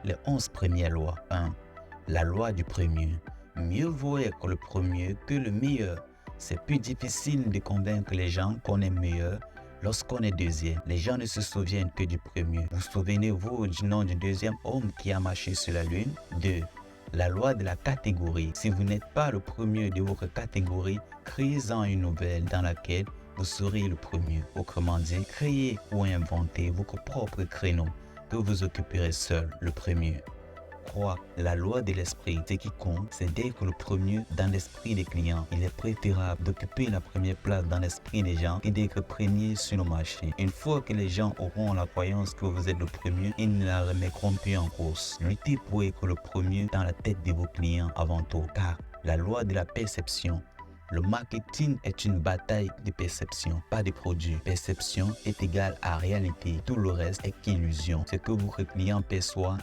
les 11 premières lois. 1. La loi du premier. Mieux vaut être le premier que le meilleur. C'est plus difficile de convaincre les gens qu'on est meilleur lorsqu'on est deuxième. Les gens ne se souviennent que du premier. Vous souvenez-vous du nom du deuxième homme qui a marché sur la lune? 2. La loi de la catégorie. Si vous n'êtes pas le premier de votre catégorie, créez-en une nouvelle dans laquelle vous serez le premier. Autrement dit, créez ou inventez votre propre créneau que vous occuperez seul, le premier. 3. La loi de l'esprit. Ce qui compte, c'est d'être le premier dans l'esprit des clients. Il est préférable d'occuper la première place dans l'esprit des gens que d'être premier sur le marché. Une fois que les gens auront la croyance que vous êtes le premier, ils ne la remettront plus en cause. Luttez pour être le premier dans la tête de vos clients avant tout, car la loi de la perception. Le marketing est une bataille de perception, pas de produit. Perception est égale à réalité. Tout le reste est qu'illusion. Ce que votre client perçoit